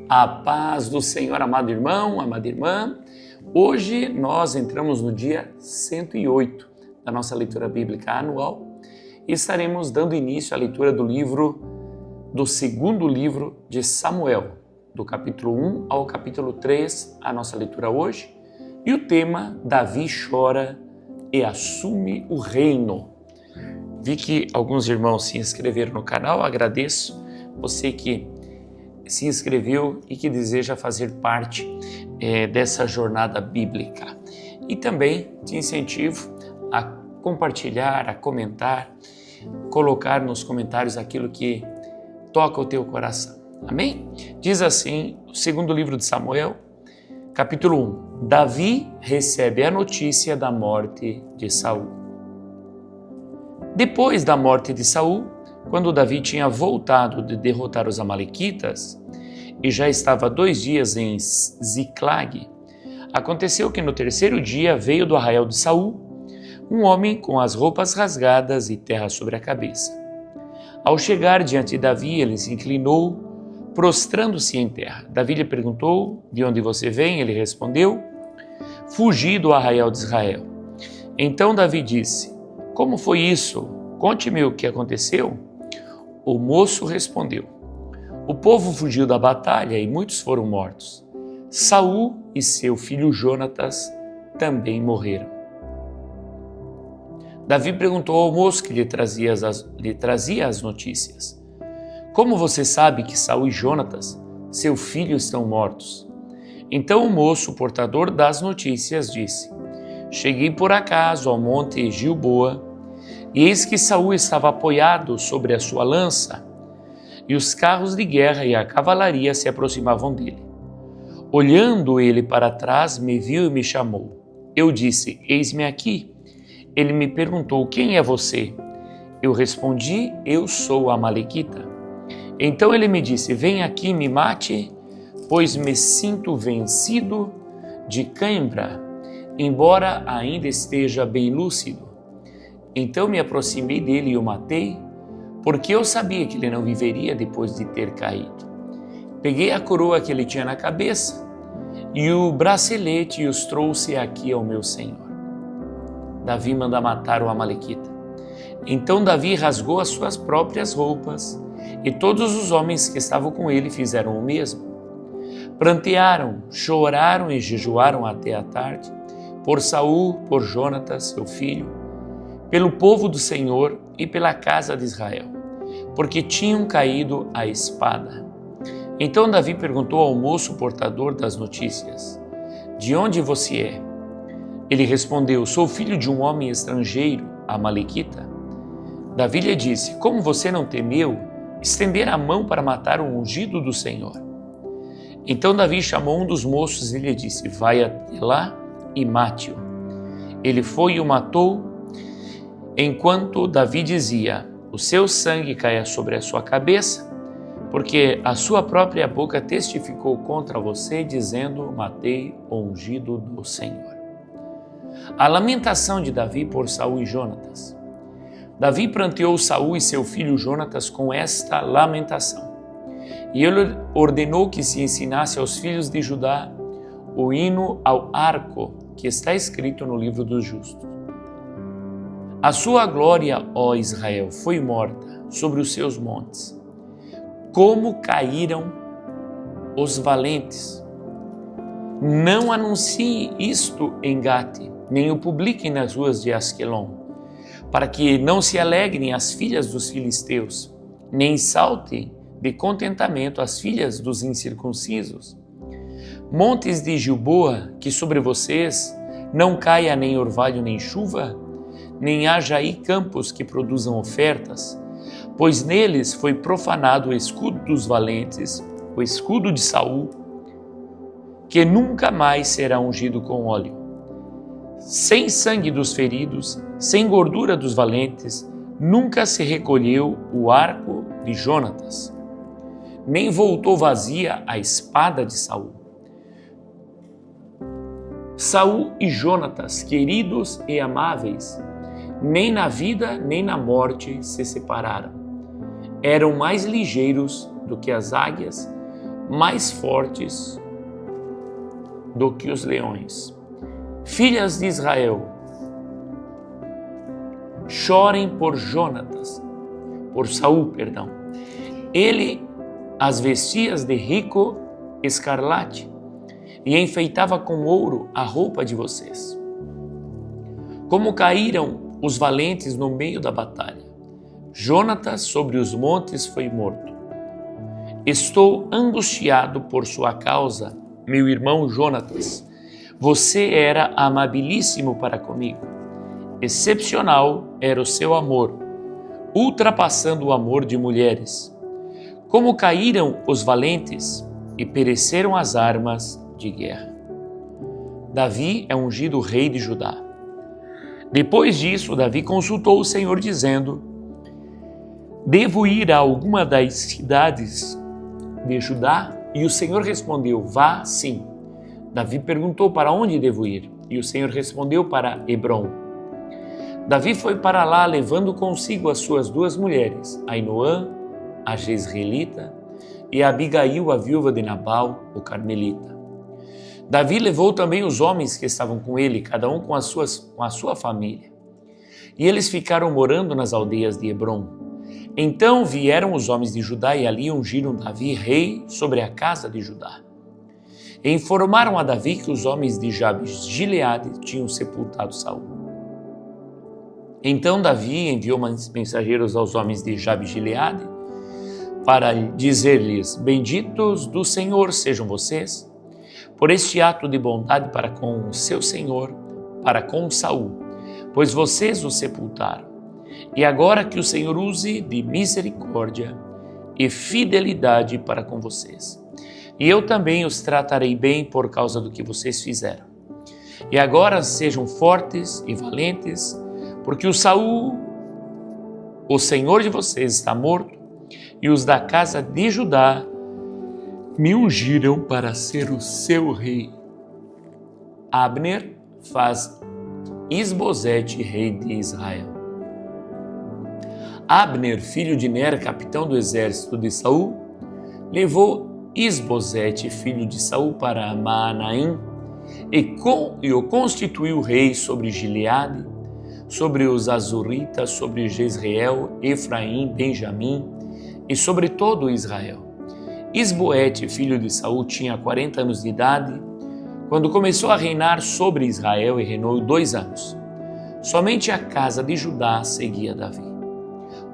A paz do Senhor, amado irmão, amada irmã. Hoje nós entramos no dia 108 da nossa leitura bíblica anual e estaremos dando início à leitura do segundo livro de Samuel, do capítulo 1 ao capítulo 3, a nossa leitura hoje. E o tema, Davi chora e assume o reino. Vi que alguns irmãos se inscreveram no canal, agradeço você que se inscreveu e que deseja fazer parte dessa jornada bíblica. E também te incentivo a compartilhar, a comentar, colocar nos comentários aquilo que toca o teu coração. Amém? Diz assim o segundo livro de Samuel, capítulo 1. Davi recebe a notícia da morte de Saul. Depois da morte de Saul, quando Davi tinha voltado de derrotar os amalequitas e já estava 2 dias em Ziclag, aconteceu que no terceiro dia veio do arraial de Saul um homem com as roupas rasgadas e terra sobre a cabeça. Ao chegar diante de Davi, ele se inclinou, prostrando-se em terra. Davi lhe perguntou: de onde você vem? Ele respondeu: fugi do arraial de Israel. Então Davi disse: como foi isso? Conte-me o que aconteceu. O moço respondeu: o povo fugiu da batalha e muitos foram mortos. Saul e seu filho Jonatas também morreram. Davi perguntou ao moço que lhe trazia as notícias: como você sabe que Saul e Jonatas, seu filho, estão mortos? Então o moço, portador das notícias, disse: cheguei por acaso ao monte Gilboa, e eis que Saul estava apoiado sobre a sua lança, e os carros de guerra e a cavalaria se aproximavam dele. Olhando ele para trás, me viu e me chamou. Eu disse: eis-me aqui. Ele me perguntou: quem é você? Eu respondi: eu sou a Amalequita. Então ele me disse: vem aqui, me mate, pois me sinto vencido de cãibra, embora ainda esteja bem lúcido. Então me aproximei dele e o matei, porque eu sabia que ele não viveria depois de ter caído. Peguei a coroa que ele tinha na cabeça e o bracelete e os trouxe aqui ao meu senhor. Davi manda matar o amalequita. Então Davi rasgou as suas próprias roupas e todos os homens que estavam com ele fizeram o mesmo. Prantearam, choraram e jejuaram até a tarde, por Saul, por Jonatas, seu filho, pelo povo do Senhor e pela casa de Israel, porque tinham caído à espada. Então Davi perguntou ao moço portador das notícias: de onde você é? Ele respondeu: sou filho de um homem estrangeiro, amalequita. Davi lhe disse: como você não temeu estender a mão para matar o ungido do Senhor? Então Davi chamou um dos moços e lhe disse: vai até lá e mate-o. Ele foi e o matou, enquanto Davi dizia: o seu sangue caia sobre a sua cabeça, porque a sua própria boca testificou contra você, dizendo: matei o ungido do Senhor. A lamentação de Davi por Saul e Jonatas. Davi pranteou Saul e seu filho Jonatas com esta lamentação. E ele ordenou que se ensinasse aos filhos de Judá o hino ao arco, que está escrito no livro dos justos. A sua glória, ó Israel, foi morta sobre os seus montes. Como caíram os valentes! Não anuncie isto em Gate, nem o publiquem nas ruas de Asquelon, para que não se alegrem as filhas dos filisteus, nem saltem de contentamento as filhas dos incircuncisos. Montes de Gilboa, que sobre vocês não caia nem orvalho nem chuva, nem haja aí campos que produzam ofertas, pois neles foi profanado o escudo dos valentes, o escudo de Saul, que nunca mais será ungido com óleo. Sem sangue dos feridos, sem gordura dos valentes, nunca se recolheu o arco de Jonatas, nem voltou vazia a espada de Saul. Saul e Jonatas, queridos e amáveis, nem na vida nem na morte se separaram. Eram mais ligeiros do que as águias, mais fortes do que os leões. Filhas de Israel, chorem por Saul. Ele as vestia de rico escarlate e enfeitava com ouro a roupa de vocês. Como caíram os valentes no meio da batalha. Jonatas sobre os montes foi morto. Estou angustiado por sua causa, meu irmão Jonatas. Você era amabilíssimo para comigo. Excepcional era o seu amor, ultrapassando o amor de mulheres. Como caíram os valentes e pereceram as armas de guerra. Davi é ungido rei de Judá. Depois disso, Davi consultou o Senhor, dizendo: devo ir a alguma das cidades de Judá? E o Senhor respondeu: vá, sim. Davi perguntou: para onde devo ir? E o Senhor respondeu: para Hebrom. Davi foi para lá, levando consigo as suas 2 mulheres, Ainoã, a Jezreelita, e Abigail, a viúva de Nabal, o Carmelita. Davi levou também os homens que estavam com ele, cada um com a sua família. E eles ficaram morando nas aldeias de Hebrom. Então vieram os homens de Judá e ali ungiram Davi rei sobre a casa de Judá. E informaram a Davi que os homens de Jabes-Gileade tinham sepultado Saul. Então Davi enviou mensageiros aos homens de Jabes-Gileade para dizer-lhes: benditos do Senhor sejam vocês, por este ato de bondade para com o seu Senhor, para com Saul, pois vocês o sepultaram. E agora que o Senhor use de misericórdia e fidelidade para com vocês. E eu também os tratarei bem por causa do que vocês fizeram. E agora sejam fortes e valentes, porque o Saul, o Senhor de vocês, está morto, e os da casa de Judá me ungiram para ser o seu rei. Abner faz Isbosete rei de Israel. Abner, filho de Ner, capitão do exército de Saul, levou Isbosete, filho de Saul, para Maanaim e o constituiu rei sobre Gileade, sobre os Azuritas, sobre Jezreel, Efraim, Benjamim e sobre todo Israel. Isboete, filho de Saul, tinha 40 anos de idade quando começou a reinar sobre Israel e reinou 2 anos. Somente a casa de Judá seguia Davi.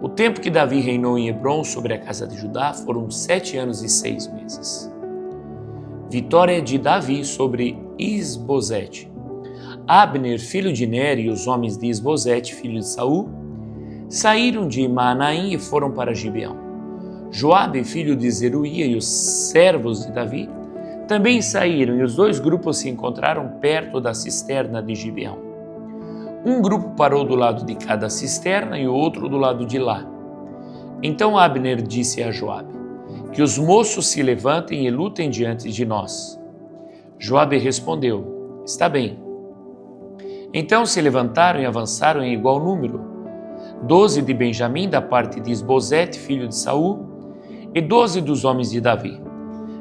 O tempo que Davi reinou em Hebrom sobre a casa de Judá foram 7 anos e 6 meses. Vitória de Davi sobre Isbosete. Abner, filho de Ner, e os homens de Isbosete, filho de Saul, saíram de Maanaim e foram para Gibeão. Joabe, filho de Zeruia, e os servos de Davi também saíram, e os 2 grupos se encontraram perto da cisterna de Gibeão. Um grupo parou do lado de cada cisterna e o outro do lado de lá. Então Abner disse a Joabe: que os moços se levantem e lutem diante de nós. Joabe respondeu: está bem. Então se levantaram e avançaram em igual número, 12 de Benjamim da parte de Isbosete, filho de Saul, e 12 dos homens de Davi.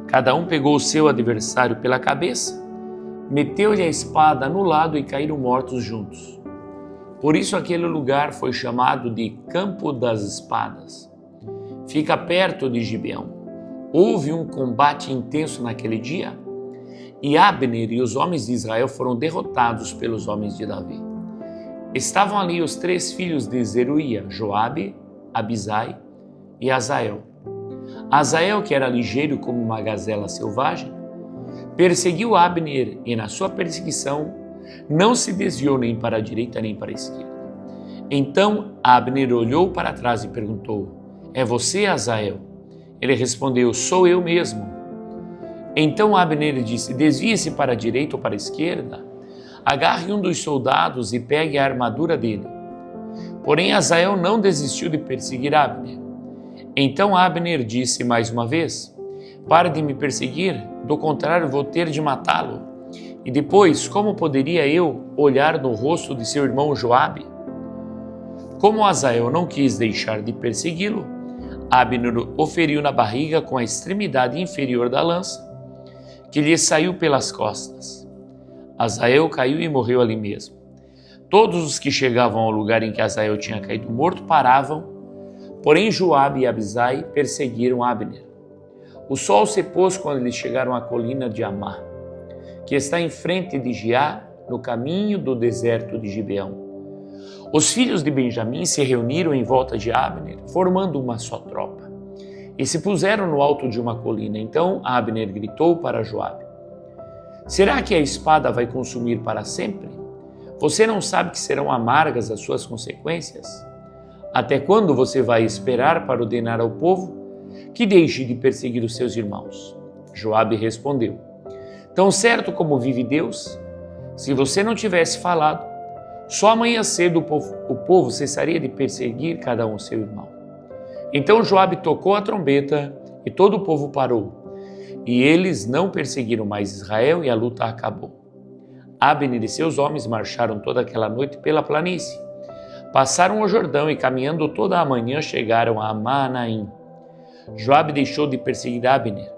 Cada um pegou o seu adversário pela cabeça, meteu-lhe a espada no lado e caíram mortos juntos. Por isso aquele lugar foi chamado de Campo das Espadas. Fica perto de Gibeão. Houve um combate intenso naquele dia, e Abner e os homens de Israel foram derrotados pelos homens de Davi. Estavam ali os 3 filhos de Zeruia, Joabe, Abisai e Azael. Azael, que era ligeiro como uma gazela selvagem, perseguiu Abner e na sua perseguição não se desviou nem para a direita nem para a esquerda. Então Abner olhou para trás e perguntou: é você, Azael? Ele respondeu: sou eu mesmo. Então Abner disse: desvie-se para a direita ou para a esquerda, agarre um dos soldados e pegue a armadura dele. Porém Azael não desistiu de perseguir Abner. Então Abner disse mais uma vez: pare de me perseguir, do contrário vou ter de matá-lo. E depois, como poderia eu olhar no rosto de seu irmão Joabe? Como Azael não quis deixar de persegui-lo, Abner o feriu na barriga com a extremidade inferior da lança, que lhe saiu pelas costas. Azael caiu e morreu ali mesmo. Todos os que chegavam ao lugar em que Azael tinha caído morto paravam, porém Joabe e Abisai perseguiram Abner. O sol se pôs quando eles chegaram à colina de Amá, que está em frente de Giá, no caminho do deserto de Gibeão. Os filhos de Benjamim se reuniram em volta de Abner, formando uma só tropa, e se puseram no alto de uma colina. Então Abner gritou para Joabe: será que a espada vai consumir para sempre? Você não sabe que serão amargas as suas consequências? Até quando você vai esperar para ordenar ao povo que deixe de perseguir os seus irmãos? Joabe respondeu: tão certo como vive Deus, se você não tivesse falado, só amanhã cedo o povo cessaria de perseguir cada um seu irmão. Então Joabe tocou a trombeta e todo o povo parou, e eles não perseguiram mais Israel e a luta acabou. Abner e seus homens marcharam toda aquela noite pela planície, passaram o Jordão e caminhando toda a manhã chegaram a Manaim. Joabe deixou de perseguir Abner,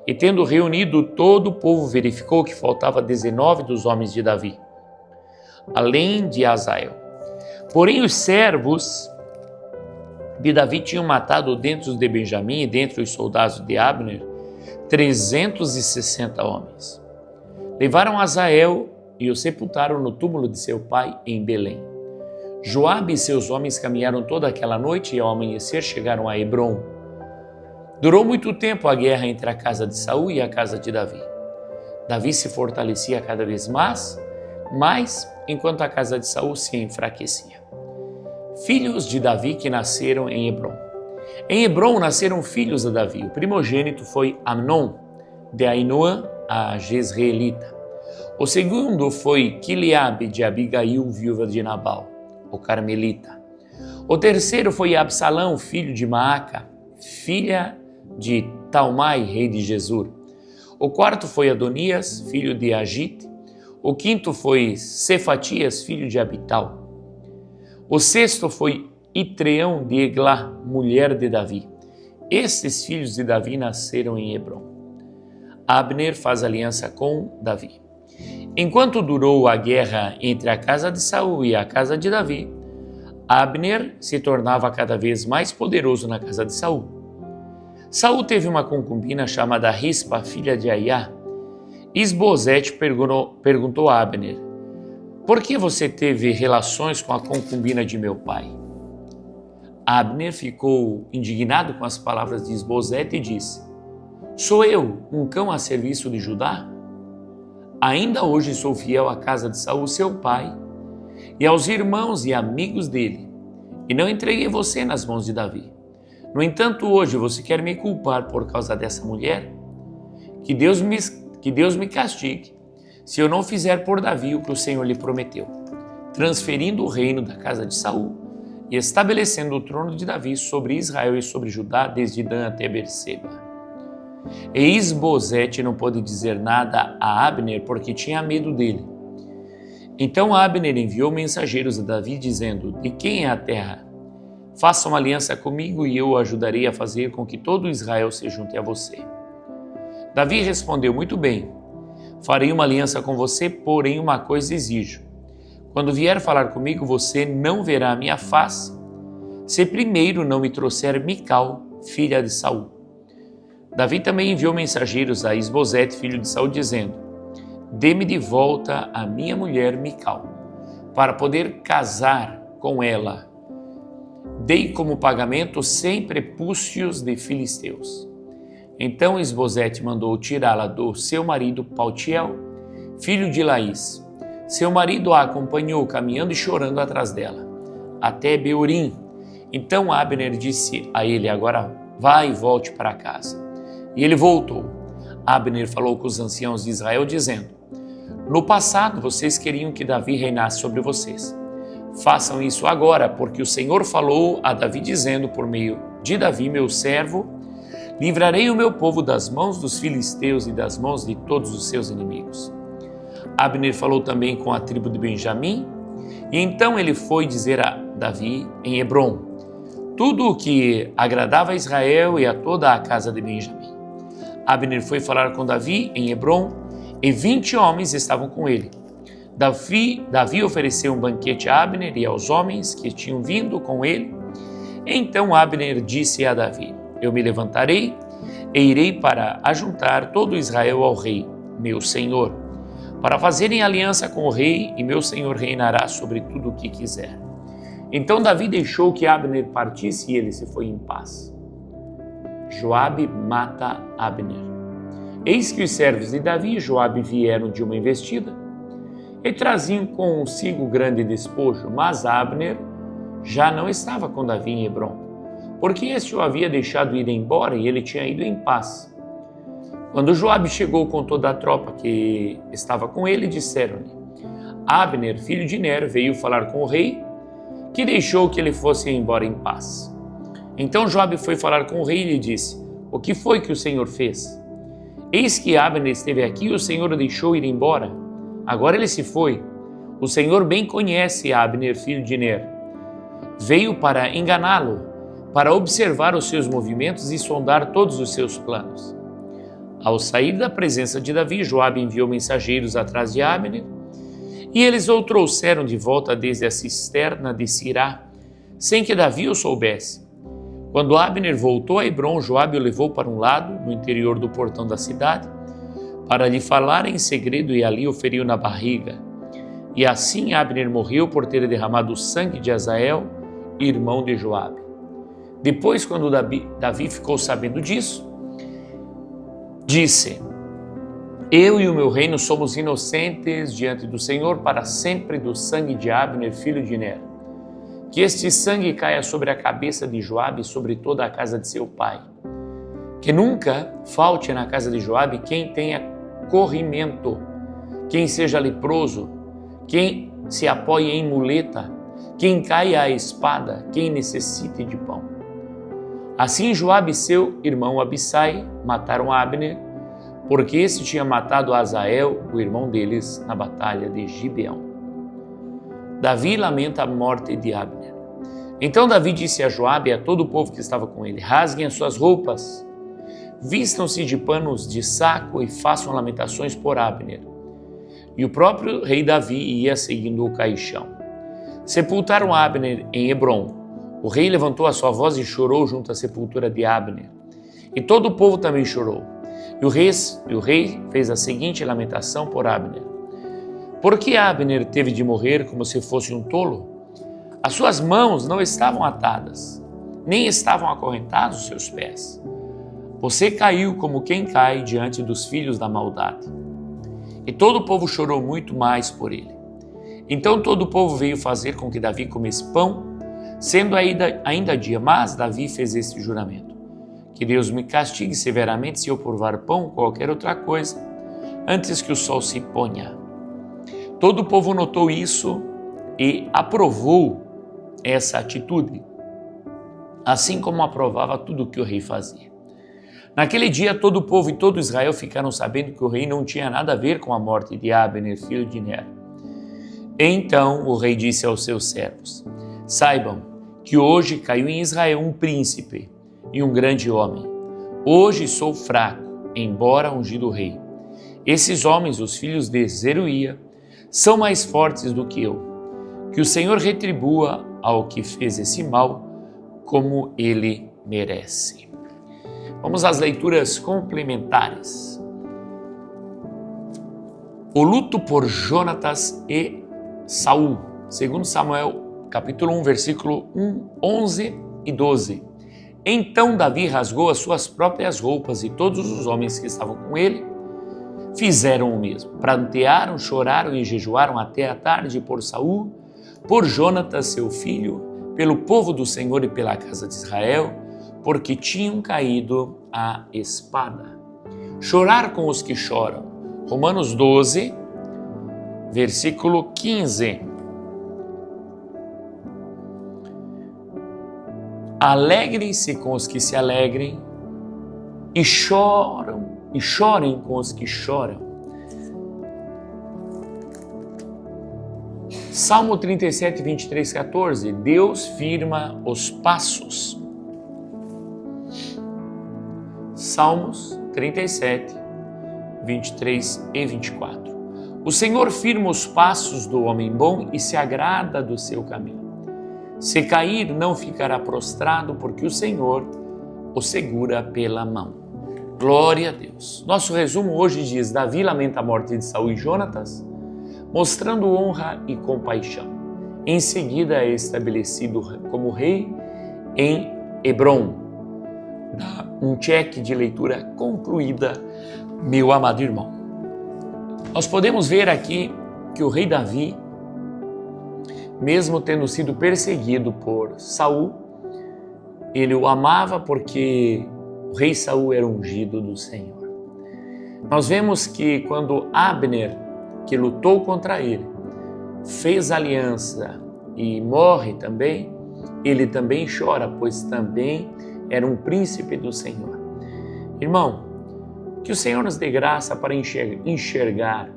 e tendo reunido todo o povo, verificou que faltava 19 dos homens de Davi, além de Azael. Porém os servos de Davi tinham matado dentre os de Benjamim e dentre os soldados de Abner 360 homens. Levaram Azael e o sepultaram no túmulo de seu pai em Belém. Joabe e seus homens caminharam toda aquela noite e ao amanhecer chegaram a Hebrom. Durou muito tempo a guerra entre a casa de Saul e a casa de Davi. Davi se fortalecia cada vez mais, enquanto a casa de Saul se enfraquecia. Filhos de Davi que nasceram em Hebrom. Em Hebrom nasceram filhos de Davi. O primogênito foi Amnon, de Ainoã, a Jezreelita. O segundo foi Quileabe, de Abigail, viúva de Nabal, o carmelita. O terceiro foi Absalão, filho de Maaca, filha de Talmai, rei de Gesur. O quarto foi Adonias, filho de Agite. O quinto foi Cefatias, filho de Abital. O sexto foi Itreão de Eglá, mulher de Davi. Estes filhos de Davi nasceram em Hebrom. Abner faz aliança com Davi. Enquanto durou a guerra entre a casa de Saul e a casa de Davi, Abner se tornava cada vez mais poderoso na casa de Saul. Saul teve uma concubina chamada Rispa, filha de Aiá. Isbosete perguntou a Abner: por que você teve relações com a concubina de meu pai? Abner ficou indignado com as palavras de Isbosete e disse: sou eu, um cão a serviço de Judá? Ainda hoje sou fiel à casa de Saul, seu pai, e aos irmãos e amigos dele, e não entreguei você nas mãos de Davi. No entanto, hoje você quer me culpar por causa dessa mulher? Que Deus me castigue, se eu não fizer por Davi o que o Senhor lhe prometeu, transferindo o reino da casa de Saul e estabelecendo o trono de Davi sobre Israel e sobre Judá, desde Dan até Berseba. E Isbosete não pôde dizer nada a Abner porque tinha medo dele. Então Abner enviou mensageiros a Davi dizendo: de quem é a terra? Faça uma aliança comigo e eu o ajudarei a fazer com que todo Israel se junte a você. Davi respondeu: muito bem, farei uma aliança com você, porém uma coisa exijo. Quando vier falar comigo, você não verá a minha face, se primeiro não me trouxer Mical, filha de Saul. Davi também enviou mensageiros a Isbosete, filho de Saul, dizendo: dê-me de volta a minha mulher Mical, para poder casar com ela. Dei como pagamento 100 prepúcios de filisteus. Então Isbosete mandou tirá-la do seu marido Paltiel, filho de Laís. Seu marido a acompanhou caminhando e chorando atrás dela, até Beorim. Então Abner disse a ele: agora vá e volte para casa. E ele voltou. Abner falou com os anciãos de Israel, dizendo: no passado vocês queriam que Davi reinasse sobre vocês. Façam isso agora, porque o Senhor falou a Davi dizendo, por meio de Davi, meu servo: livrarei o meu povo das mãos dos filisteus e das mãos de todos os seus inimigos. Abner falou também com a tribo de Benjamim, e então ele foi dizer a Davi em Hebrom: tudo o que agradava a Israel e a toda a casa de Benjamim. Abner foi falar com Davi em Hebrom, e 20 homens estavam com ele. Davi ofereceu um banquete a Abner e aos homens que tinham vindo com ele. Então Abner disse a Davi: eu me levantarei e irei para ajuntar todo Israel ao rei, meu senhor, para fazerem aliança com o rei, e meu senhor reinará sobre tudo o que quiser. Então Davi deixou que Abner partisse e ele se foi em paz. Joabe mata Abner. Eis que os servos de Davi e Joabe vieram de uma investida e traziam consigo grande despojo, mas Abner já não estava com Davi em Hebrom, porque este o havia deixado ir embora e ele tinha ido em paz. Quando Joabe chegou com toda a tropa que estava com ele, disseram-lhe: Abner, filho de Ner, veio falar com o rei, que deixou que ele fosse embora em paz. Então Joabe foi falar com o rei e lhe disse: o que foi que o Senhor fez? Eis que Abner esteve aqui e o Senhor o deixou ir embora. Agora ele se foi. O Senhor bem conhece Abner, filho de Ner. Veio para enganá-lo, para observar os seus movimentos e sondar todos os seus planos. Ao sair da presença de Davi, Joabe enviou mensageiros atrás de Abner, e eles o trouxeram de volta desde a cisterna de Sirá, sem que Davi o soubesse. Quando Abner voltou a Hebrom, Joabe o levou para um lado, no interior do portão da cidade, para lhe falar em segredo, e ali o feriu na barriga. E assim Abner morreu por ter derramado o sangue de Azael, irmão de Joabe. Depois, quando Davi ficou sabendo disso, disse: eu e o meu reino somos inocentes diante do Senhor para sempre do sangue de Abner, filho de Ner. Que este sangue caia sobre a cabeça de Joabe e sobre toda a casa de seu pai. Que nunca falte na casa de Joabe quem tenha corrimento, quem seja leproso, quem se apoie em muleta, quem caia à espada, quem necessite de pão. Assim Joabe e seu irmão Abissai mataram Abner, porque esse tinha matado Azael, o irmão deles, na batalha de Gibeão. Davi lamenta a morte de Abner. Então Davi disse a Joabe e a todo o povo que estava com ele: rasguem as suas roupas, vistam-se de panos de saco e façam lamentações por Abner. E o próprio rei Davi ia seguindo o caixão. Sepultaram Abner em Hebrom. O rei levantou a sua voz e chorou junto à sepultura de Abner. E todo o povo também chorou. E o rei fez a seguinte lamentação por Abner: por que Abner teve de morrer como se fosse um tolo? As suas mãos não estavam atadas, nem estavam acorrentados os seus pés. Você caiu como quem cai diante dos filhos da maldade. E todo o povo chorou muito mais por ele. Então todo o povo veio fazer com que Davi comesse pão, sendo ainda dia, mas Davi fez este juramento: que Deus me castigue severamente se eu provar pão ou qualquer outra coisa, antes que o sol se ponha. Todo o povo notou isso e aprovou essa atitude, assim como aprovava tudo o que o rei fazia. Naquele dia, todo o povo e todo Israel ficaram sabendo que o rei não tinha nada a ver com a morte de Abner, filho de Ner. Então o rei disse aos seus servos: saibam que hoje caiu em Israel um príncipe e um grande homem. Hoje sou fraco, embora ungido rei. Esses homens, os filhos de Zeruia, são mais fortes do que eu. Que o Senhor retribua ao que fez esse mal, como ele merece. Vamos às leituras complementares. O luto por Jonatas e Saul, segundo Samuel, capítulo 1, versículo 11 e 12. Então Davi rasgou as suas próprias roupas e todos os homens que estavam com ele fizeram o mesmo. Prantearam, choraram e jejuaram até a tarde por Saul, por Jonatas, seu filho, pelo povo do Senhor e pela casa de Israel, porque tinham caído à espada. Chorar com os que choram. Romanos 12, versículo 15. Alegrem-se com os que se alegrem e chorem com os que choram. Salmo 37, 23, 14. Deus firma os passos. Salmos 37, 23 e 24. O Senhor firma os passos do homem bom e se agrada do seu caminho. Se cair, não ficará prostrado, porque o Senhor o segura pela mão. Glória a Deus. Nosso resumo hoje diz: Davi lamenta a morte de Saul e Jonatas, mostrando honra e compaixão. Em seguida é estabelecido como rei em Hebrom. Dá um cheque de leitura concluída, meu amado irmão. Nós podemos ver aqui que o rei Davi, mesmo tendo sido perseguido por Saul, ele o amava porque o rei Saul era ungido do Senhor. Nós vemos que quando Abner, que lutou contra ele, fez aliança e morre também, ele também chora, pois também era um príncipe do Senhor. Irmão, que o Senhor nos dê graça para enxergar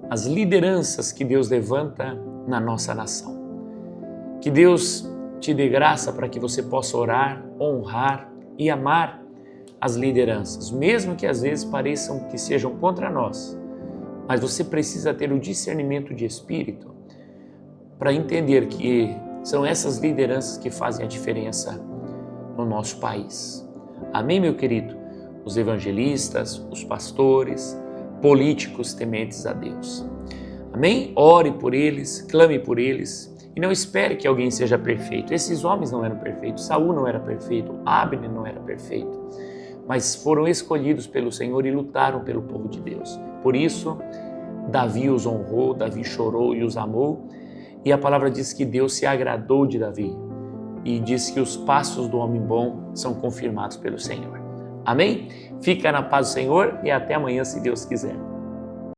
as lideranças que Deus levanta na nossa nação. Que Deus te dê graça para que você possa orar, honrar e amar as lideranças, mesmo que às vezes pareçam que sejam contra nós. Mas você precisa ter o discernimento de espírito para entender que são essas lideranças que fazem a diferença no nosso país. Amém, meu querido? Os evangelistas, os pastores, políticos tementes a Deus. Amém? Ore por eles, clame por eles e não espere que alguém seja perfeito. Esses homens não eram perfeitos, Saul não era perfeito, Abner não era perfeito, mas foram escolhidos pelo Senhor e lutaram pelo povo de Deus. Por isso, Davi os honrou, Davi chorou e os amou, e a palavra diz que Deus se agradou de Davi e diz que os passos do homem bom são confirmados pelo Senhor. Amém? Fica na paz do Senhor e até amanhã, se Deus quiser.